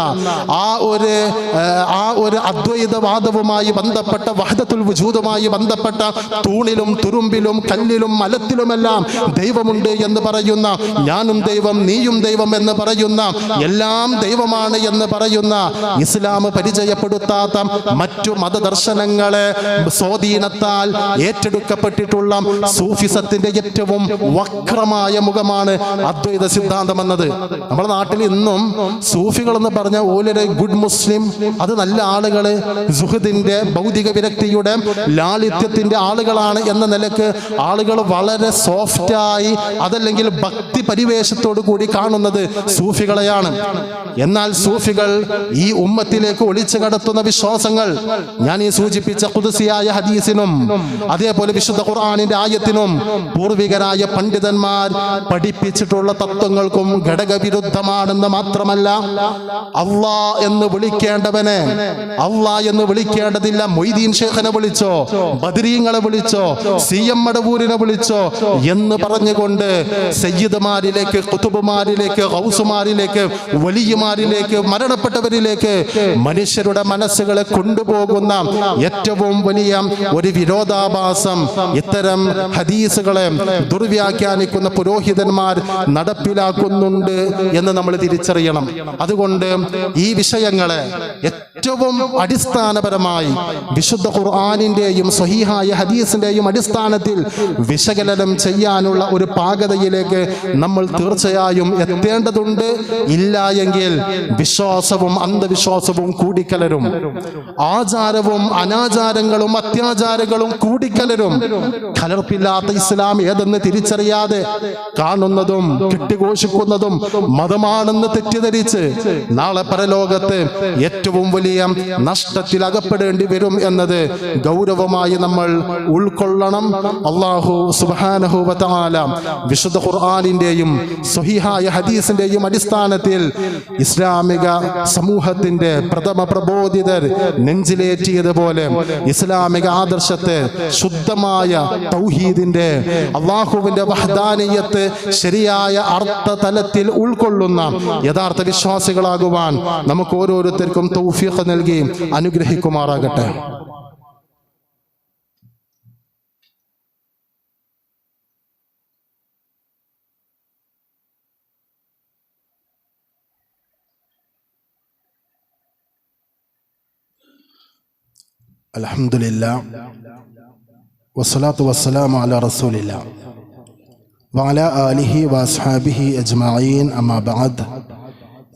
A: ആ ഒരു അദ്വൈതവാദവുമായി ബന്ധപ്പെട്ട, വഹദത്തുൽ വുജൂദുമായി ബന്ധപ്പെട്ട, തൂണിലും തുരുമ്പിലും കല്ലിലും മലത്തിലുമെല്ലാം ദൈവമുണ്ട് എന്ന് പറയുന്ന, ഞാനും ദൈവം നീയും ദൈവം എന്ന് പറയുന്ന, എല്ലാം ദൈവമാണ് എന്ന് പറയുന്ന, ഇസ്ലാം പരിചയപ്പെടുത്താത്ത മറ്റു മതദർശനങ്ങളെ സ്വാധീനത്താൽ ഏറ്റെടുക്കപ്പെട്ടിട്ടുള്ള സൂഫിസ സത്യത്തിന്റെ ഏറ്റവും വക്രമായ മുഖമാണ് അദ്വൈത സിദ്ധാന്തം എന്നത്. നമ്മുടെ നാട്ടിൽ ഇന്നും സൂഫികൾ എന്ന് പറഞ്ഞ ഓലൊരു ഗുഡ് മുസ്ലിം, അത് നല്ല ആളുകള്, സുഹൃദിന്റെ ഭൗതിക വിരക്തിയുടെ ലാളിത്യത്തിന്റെ ആളുകളാണ് എന്ന നിലക്ക് ആളുകൾ വളരെ സോഫ്റ്റായി അതല്ലെങ്കിൽ ഭക്തി പരിവേശത്തോടു കൂടി കാണുന്നത് സൂഫികളെയാണ്. എന്നാൽ സൂഫികൾ ഈ ഉമ്മത്തിലേക്ക് ഒളിച്ചു കടത്തുന്ന വിശ്വാസങ്ങൾ ഞാൻ ഈ സൂചിപ്പിച്ച ഖുദ്സിയായ ഹദീസിനും അതേപോലെ വിശുദ്ധ ഖുർആനിന്റെ ആയത്തിനും പൂർവികരായ പണ്ഡിതന്മാർ പഠിപ്പിച്ചിട്ടുള്ള തത്വങ്ങൾക്കും ഘടകവിരുദ്ധമാണെന്ന് മാത്രമല്ല, അള്ളാ എന്ന് വിളിക്കേണ്ടവനെ അള്ളാ എന്ന് വിളിക്കേണ്ടതില്ല. മൊയ്തീൻ ഷേഖിനെ വിളിച്ചോ, ബദരീങ്ങളെ വിളിച്ചോ, CM മടവൂരിനെ വിളിച്ചോ എന്ന് പറഞ്ഞുകൊണ്ട് സയ്യിദുമാരിലേക്ക്, ഖുതുബുമാരിലേക്ക്, ഗൗസുമാരിലേക്ക്, വലിയമാരിലേക്ക്, മരണപ്പെട്ടവരിലേക്ക് മനുഷ്യരുടെ മനസ്സുകളെ കൊണ്ടുപോകുന്ന ഏറ്റവും വലിയ ഒരു വിരോധാഭാസം ഇത്തരം ഹദീസുകളെ ദുർവ്യാഖ്യാനിക്കുന്ന പുരോഹിതന്മാർ നടപ്പിലാക്കുന്നുണ്ട് എന്ന് നമ്മൾ തിരിച്ചറിയണം. അതുകൊണ്ട് ഈ വിഷയങ്ങളെ ഏറ്റവും അടിസ്ഥാനപരമായി വിശുദ്ധ ഖുർആനിന്റെയും സ്വഹീഹായ ഹദീസിന്റെയും അടിസ്ഥാനത്തിൽ വിശകലനം ചെയ്യാനുള്ള ഒരു പാകതയിലേക്ക് നമ്മൾ തീർച്ചയായും എത്തേണ്ടതുണ്ട്. ഇല്ല എങ്കിൽ വിശ്വാസവും അന്ധവിശ്വാസവും കൂടിക്കലരും, ആചാരവും അനാചാരങ്ങളും അത്യാചാരങ്ങളും കൂടിക്കലരും. കലർപ്പില്ലാത്ത ഇസ്ലാം ഏതെന്ന് തിരിച്ചറിയാതെ കാണുന്നതും കെട്ടിഘോഷിക്കുന്നതും മതമാണെന്ന് തെറ്റിദ്ധരിച്ച് നാളെ പരലോകത്ത് ഏറ്റവും വലിയ നഷ്ടത്തിൽ അകപ്പെടേണ്ടി വരും എന്നത് ഗൗരവമായി നമ്മൾ ഉൾക്കൊള്ളണം. അല്ലാഹു സുബ്ഹാനഹു വ തആല വിശുദ്ധ ഖുർആനിന്റെയും സ്വഹീഹായ ഹദീസിന്റെയും അടിസ്ഥാനത്തിൽ ഇസ്ലാമിക സമൂഹത്തിന്റെ പ്രഥമ പ്രബോധിതർ നെഞ്ചിലേറ്റിയതുപോലെ ഇസ്ലാമിക ആദർശത്തെ ശുദ്ധമായ തൗഹീദിന്റെ, അല്ലാഹുവിന്റെ വഹ്ദാനിയത്ത് ശരിയായ അർത്ഥതലത്തിൽ ഉൾക്കൊള്ളുന്ന യഥാർത്ഥ വിശ്വാസികളാകുവാൻ നമുക്ക് ഓരോരുത്തർക്കും തൗഫീഖ് നൽകി അനുഗ്രഹിക്കുമാറാകട്ടെ. അൽഹംദുലില്ലാഹ് വസ്സലാത്തു വസ്സലാമു അലാ റസൂലില്ലാഹ് വഅലാ ആലിഹി വഅസ്ഹാബിഹി അജ്മഈൻ. അമ്മാ ബഅദ്.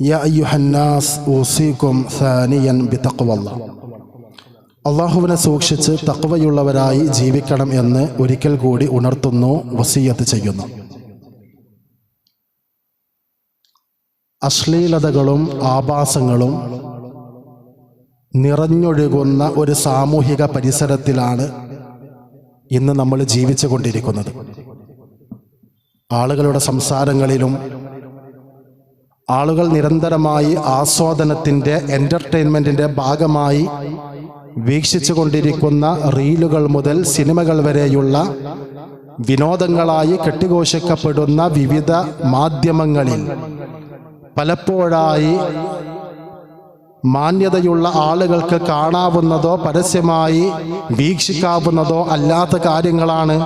A: യാ അയ്യുഹന്നാസ് ഊസീകും സാനിയൻ ബിതഖ്വല്ലാഹ്. അല്ലാഹുവിനെ സൂക്ഷിച്ച് തഖ്വയുള്ളവരായി ജീവിക്കണം എന്ന് ഒരിക്കൽ കൂടി ഉണർത്തുന്നു, വസിയ്യത്ത് ചെയ്യുന്നു. അശ്ലീലതകളും ആഭാസങ്ങളും നിറഞ്ഞൊഴുകുന്ന ഒരു സാമൂഹിക പരിസരത്തിലാണ് ഇന്ന് നമ്മൾ ജീവിച്ചു കൊണ്ടിരിക്കുന്നത്. ആളുകളുടെ സംസാരങ്ങളിലും ആളുകൾ നിരന്തരമായി ആസ്വാദനത്തിൻ്റെ, എൻ്റർടൈൻമെൻറ്റിൻ്റെ ഭാഗമായി വീക്ഷിച്ചു കൊണ്ടിരിക്കുന്ന റീലുകൾ മുതൽ സിനിമകൾ വരെയുള്ള വിനോദങ്ങളായി കെട്ടിഘോഷിക്കപ്പെടുന്ന വിവിധ മാധ്യമങ്ങളിൽ പലപ്പോഴായി മാന്യതയുള്ള ആളുകൾക്ക് കാണാവുന്നതോ പരസ്യമായി വീക്ഷിക്കാവുന്നതോ അല്ലാത്ത കാര്യങ്ങളാണ്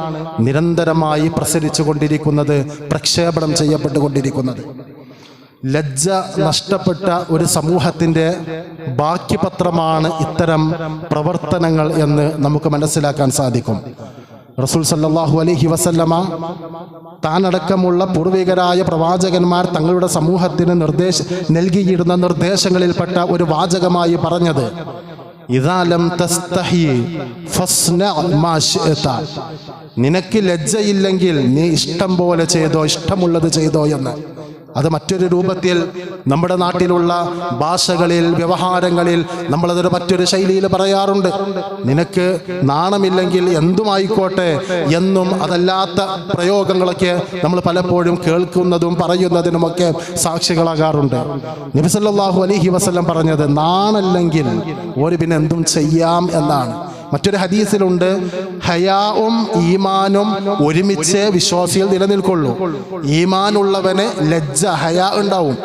A: നിരന്തരമായി പ്രസരിച്ചു കൊണ്ടിരിക്കുന്നത്, പ്രക്ഷേപണം ചെയ്യപ്പെട്ടുകൊണ്ടിരിക്കുന്നത്. ലജ്ജ നഷ്ടപ്പെട്ട ഒരു സമൂഹത്തിൻ്റെ ബാക്കി പത്രമാണ് ഇത്തരം പ്രവർത്തനങ്ങൾ എന്ന് നമുക്ക് മനസ്സിലാക്കാൻ സാധിക്കും. റസൂൽ സല്ലല്ലാഹു അലൈഹി വസല്ലമ താനടക്കമുള്ള പൂർവികരായ പ്രവാചകന്മാർ തങ്ങളുടെ സമൂഹത്തിന് നൽകിയിരുന്ന നിർദ്ദേശങ്ങളിൽപ്പെട്ട ഒരു വാചകമായി പറഞ്ഞത്, ഇദാ ലം തസ്തഹി ഫസ്ന മാ ശിഅത. നിനക്ക് ലജ്ജയില്ലെങ്കിൽ നീ ഇഷ്ടം പോലെ ചെയ്തോ, ഇഷ്ടമുള്ളത് ചെയ്തോ എന്ന്. അത് മറ്റൊരു രൂപത്തിൽ നമ്മുടെ നാട്ടിലുള്ള ഭാഷകളിൽ, വ്യവഹാരങ്ങളിൽ നമ്മളതൊരു മറ്റൊരു ശൈലിയിൽ പറയാറുണ്ട്. നിനക്ക് നാണമില്ലെങ്കിൽ എന്തുമായിക്കോട്ടെ എന്നും അതല്ലാത്ത പ്രയോഗങ്ങളൊക്കെ നമ്മൾ പലപ്പോഴും കേൾക്കുന്നതും പറയുന്നതിനുമൊക്കെ സാക്ഷികളാകാറുണ്ട്. നബി സല്ലല്ലാഹു അലൈഹി വസല്ലം പറഞ്ഞത് നാണല്ലെങ്കിൽ ഒരു പിന്നെ എന്തും ചെയ്യാം എന്നാണ്. മറ്റൊരു ഹദീസിലുണ്ട്, ഹയാവും ഈമാനും ഒരുമിച്ച് വിശ്വാസികൾ നിലനിൽക്കുള്ളൂ. ഈമാൻ ഉള്ളവന് ലജ്ജ, ഹയാ ഉണ്ടാവും.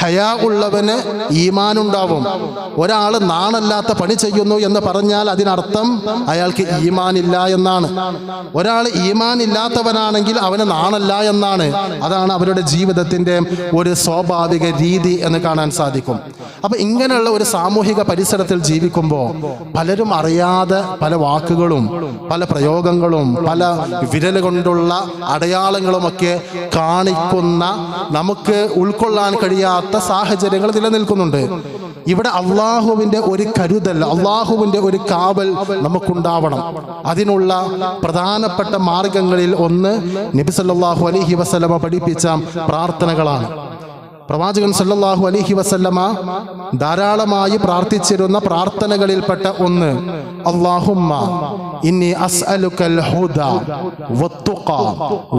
A: ഹയാ ഉള്ളവന് ഈമാൻ ഉണ്ടാവും. ഒരാൾ നാണല്ലാത്ത പണി ചെയ്യുന്നു എന്ന് പറഞ്ഞാൽ അതിനർത്ഥം അയാൾക്ക് ഈമാൻ ഇല്ല എന്നാണ്. ഒരാൾ ഈമാൻ ഇല്ലാത്തവനാണെങ്കിൽ അവന് നാണല്ല എന്നാണ്. അതാണ് അവരുടെ ജീവിതത്തിന്റെ ഒരു സ്വാഭാവിക രീതി എന്ന് കാണാൻ സാധിക്കും. അപ്പൊ ഇങ്ങനെയുള്ള ഒരു സാമൂഹിക പരിസരത്തിൽ ജീവിക്കുമ്പോൾ പലരും അറിയാതെ പല വാക്കുകളും പല പ്രയോഗങ്ങളും പല വിരൽ കൊണ്ടുള്ള അടയാളങ്ങളുമൊക്കെ കാണിക്കുന്ന നമുക്ക് ഉൾക്കൊള്ളാൻ കഴിയാത്ത സാഹചര്യങ്ങൾ നിലനിൽക്കുന്നുണ്ട്. ഇവിടെ അള്ളാഹുവിന്റെ ഒരു കരുതൽ, അള്ളാഹുവിന്റെ ഒരു കാവൽ നമുക്കുണ്ടാവണം. അതിനുള്ള പ്രധാനപ്പെട്ട മാർഗങ്ങളിൽ ഒന്ന് നബി സല്ലല്ലാഹു അലൈഹി വസല്ലമ പഠിപ്പിച്ച പ്രാർത്ഥനകളാണ്. പ്രവാചകൻ സല്ലല്ലാഹു അലൈഹി വസല്ലമ ധാരാളമായി പ്രാർത്ഥിച്ചിരുന്ന പ്രാർത്ഥനകളിൽപ്പെട്ട ഒന്ന് അല്ലാഹുമ്മ ഇന്നി അസ്അലുക്കൽ ഹുദ വത്തുഖ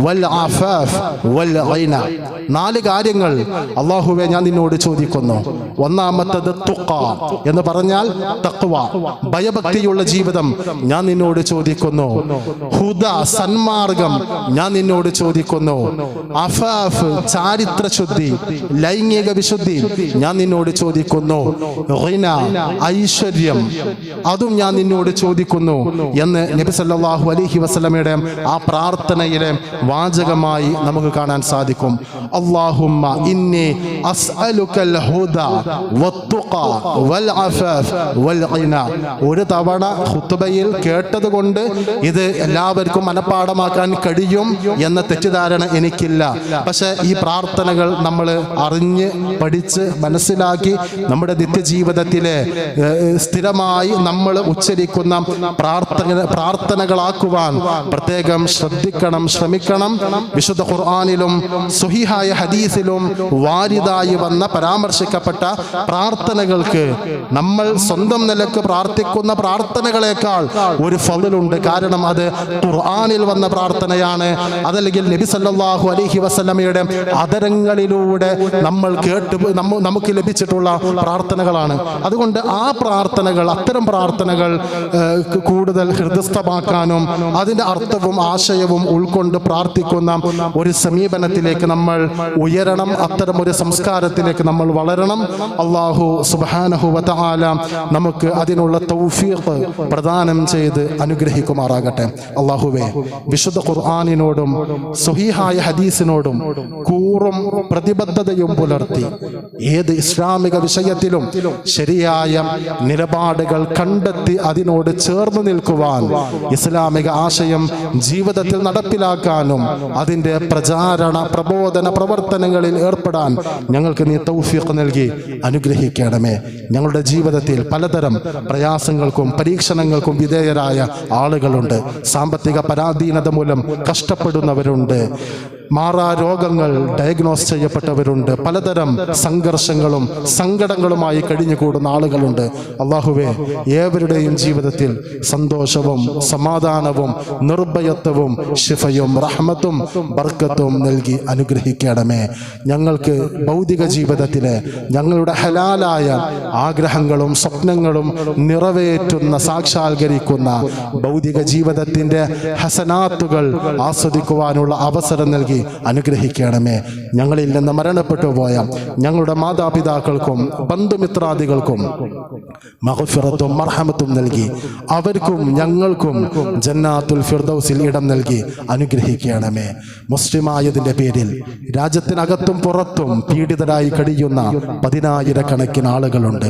A: വൽ ആഫാഫ് വൽ ഗിന. 4 കാര്യങ്ങൾ അല്ലാഹുവേ ഞാൻ നിന്നോട് ചോദിക്കുന്നു. ഒന്നാമത്തേത് തുഖ എന്ന് പറഞ്ഞാൽ തഖ്വ, ഭയഭക്തിയുള്ള ജീവിതം ഞാൻ നിന്നോട് ചോദിക്കുന്നു. ഹുദ സന്മാർഗം ഞാൻ നിന്നോട് ചോദിക്കുന്നു. അഫാഫ് ചാരിത്ര ശുദ്ധി, ലൈംഗിക വിശുദ്ധി ഞാൻ നിന്നോട് ചോദിക്കുന്നു. ഗിന ഐശ്വര്യം അതും ഞാൻ നിന്നോട് ചോദിക്കുന്നു എന്ന് നബി സല്ലല്ലാഹു അലൈഹി വസല്ലമയുടെ ആ പ്രാർത്ഥനയിലെ വാചകമായി നമുക്ക് കാണാൻ സാധിക്കും. അല്ലാഹുമ്മ ഇന്നി അസ്അലുക്കൽ ഹുദ വത്തുഖ വൽ അഫാഫ് വൽ ഗിന. ഒരു തവണ ഖുത്ബയിൽ കേട്ടതുകൊണ്ട് ഇത് എല്ലാവർക്കും മനഃപ്പാഠമാക്കാൻ കഴിയും എന്ന തെറ്റിദ്ധാരണ എനിക്കില്ല. പക്ഷെ ഈ പ്രാർത്ഥനകൾ നമ്മൾ അറിഞ്ഞ് പഠിച്ച് മനസ്സിലാക്കി നമ്മുടെ നിത്യജീവിതത്തിലെ സ്ഥിരമായി നമ്മൾ ഉച്ചരിക്കുന്ന പ്രാർത്ഥനകളാക്കുവാൻ പ്രത്യേകം ശ്രദ്ധിക്കണം, ശ്രമിക്കണം. വിശുദ്ധ ഖുർആനിലും സ്വഹീഹായ ഹദീസിലും വാരിദായി വന്ന പരാമർശിക്കപ്പെട്ട പ്രാർത്ഥനകൾക്ക് നമ്മൾ സ്വന്തം നിലക്ക് പ്രാർത്ഥിക്കുന്ന പ്രാർത്ഥനകളെക്കാൾ ഒരു ഫളലുണ്ട്. കാരണം അത് ഖുർആനിൽ വന്ന പ്രാർത്ഥനയാണ്, അതല്ലെങ്കിൽ നബി സല്ലല്ലാഹു അലൈഹി വസല്ലമയുടെ അധരങ്ങളിലൂടെ നമ്മൾ കേട്ട് നമുക്ക് ലഭിച്ചിട്ടുള്ള പ്രാർത്ഥനകളാണ്. അതുകൊണ്ട് ആ പ്രാർത്ഥനകൾ, അത്തരം പ്രാർത്ഥനകൾ കൂടുതൽ ഹൃദയസ്ഥമാക്കാനും അതിൻ്റെ അർത്ഥവും ആശയവും ഉൾക്കൊണ്ട് പ്രാർത്ഥിക്കുന്ന ഒരു സമീപനത്തിലേക്ക് നമ്മൾ ഉയരണം. അത്തരം ഒരു സംസ്കാരത്തിലേക്ക് നമ്മൾ വളരണം. അല്ലാഹു സുബ്ഹാനഹു വ തആല നമുക്ക് അതിനുള്ള തൗഫീഖ് പ്രദാനം ചെയ്ത് അനുഗ്രഹിക്കുമാറാകട്ടെ. അല്ലാഹുവേ, വിശുദ്ധ ഖുർആനിനോടും സ്വഹീഹായ ഹദീസിനോടും കൂറും പ്രതിബദ്ധതയും പുലർത്തി ഏത് ഇസ്ലാമിക വിഷയത്തിലും ശരിയായ നിലപാടുകൾ കണ്ടെത്തി അതിനോട് ചേർന്ന് നിൽക്കുവാൻ, ഇസ്ലാമിക ആശയം ജീവിതത്തിൽ നടപ്പിലാക്കാനും അതിൻ്റെ പ്രചാരണ പ്രബോധന പ്രവർത്തനങ്ങളിൽ ഏർപ്പെടാൻ ഞങ്ങൾക്ക് നീ തൗഫീഖ് നൽകി അനുഗ്രഹിക്കണമേ. ഞങ്ങളുടെ ജീവിതത്തിൽ പലതരം പ്രയാസങ്ങൾക്കും പരീക്ഷണങ്ങൾക്കും വിധേയരായ ആളുകളുണ്ട്. സാമ്പത്തിക പരാധീനത മൂലം കഷ്ടപ്പെടുന്നവരുണ്ട്. മാറാ രോഗങ്ങൾ ഡയഗ്നോസ് ചെയ്യപ്പെട്ടവരുണ്ട്. പലതരം സംഘർഷങ്ങളും സങ്കടങ്ങളുമായി കഴിഞ്ഞുകൂടുന്ന ആളുകളുണ്ട്. അല്ലാഹുവേ, ഏവരുടെയും ജീവിതത്തിൽ സന്തോഷവും സമാധാനവും നിർഭയത്വവും ശിഫയും റഹ്മത്തും ബർക്കത്തും നൽകി അനുഗ്രഹിക്കണമേ. ഞങ്ങൾക്ക് ഭൗതിക ജീവിതത്തിലെ ഞങ്ങളുടെ ഹലാലായ ആഗ്രഹങ്ങളും സ്വപ്നങ്ങളും നിറവേറ്റുന്ന, സാക്ഷാത്കരിക്കുന്ന ഭൗതിക ജീവിതത്തിൻ്റെ ഹസനാത്തുകൾ ആസ്വദിക്കുവാനുള്ള അവസരം നൽകി അനുഗ്രഹിക്കണമേ. ഞങ്ങളിൽ നിന്ന് മരണപ്പെട്ടു പോയ ഞങ്ങളുടെ മാതാപിതാക്കൾക്കും ബന്ധുമിത്രാദികൾക്കും മഗ്ഫിറത്തും മർഹമത്തും നൽകി അവർക്കും ഞങ്ങൾക്കും ജന്നാത്തുൽ ഫിർദൗസിൽ ഇടം നൽകി അനുഗ്രഹിക്കണമേ. മുസ്ലിമായതിൻ്റെ പേരിൽ രാജ്യത്തിനകത്തും പുറത്തും പീഡിതരായി കഴിയുന്ന 10,000-കണക്കിന് ആളുകളുണ്ട്.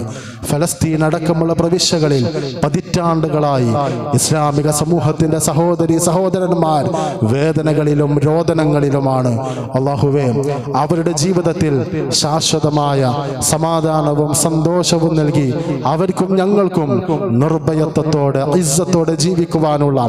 A: ഫലസ്തീൻ അടക്കമുള്ള പ്രവിശ്യകളിൽ പതിറ്റാണ്ടുകളായി ഇസ്ലാമിക സമൂഹത്തിന്റെ സഹോദരി സഹോദരന്മാർ വേദനകളിലും രോദനങ്ങളിലുമാണ്. അല്ലാഹുവേ, അവരുടെ ജീവിതത്തിൽ ശാശ്വതമായ സമാധാനവും സന്തോഷവും നൽകി അവർക്കും ഞങ്ങൾക്കും നിർഭയത്വത്തോടെ ഇസ്സത്തോടെ ജീവിക്കുവാനുള്ള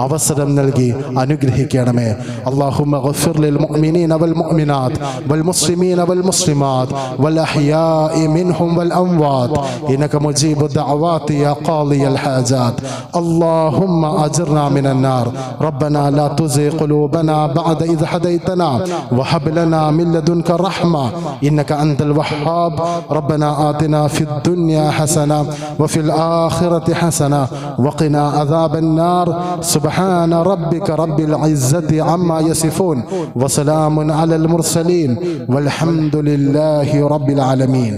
A: അവസരം നൽകി അനുഗ്രഹിക്കണമേ. അല്ലാഹുമ്മ ഗഫിർ ലിൽ മുഅ്മിനീന വൽ മുഅ്മിനാത്ത് വൽ മുസ്ലിമീന വൽ മുസ്ലിമാത്ത് വൽ അഹ്യാഇ മിൻഹും വൽ അംവാത്ത് ഇന്നക മുജീബു ദഅവാതി യാ ഖാദിയൽ ഹാജാത്ത്. അല്ലാഹുമ്മ അജിർനാ മിനൻ നാർ. റബ്ബനാ ലാ തുസിഗ് ഖുലൂബനാ ബഅദ ഇദ് ഹദൈതനാ വഹബ് ലനാ മിൻ ലദുൻക റഹ്മ ഇന്നക അൻതൽ വഹ്ഹാബ്. റബ്ബനാ ആതിനാ ഫിദ് ദുനിയാ ഹസന വഫിൽ ആഖിറതി ഹസന വഖിനാ അദാബൻ നാർ. സുബ്ഹാന റബ്ബിക റബ്ബിൽ ഇസ്സതി അമ്മാ യസിഫൂൻ വസലാമുൻ അലൽ മുർസലീൻ വൽഹംദുലില്ലാഹി റബ്ബിൽ ആലമീൻ.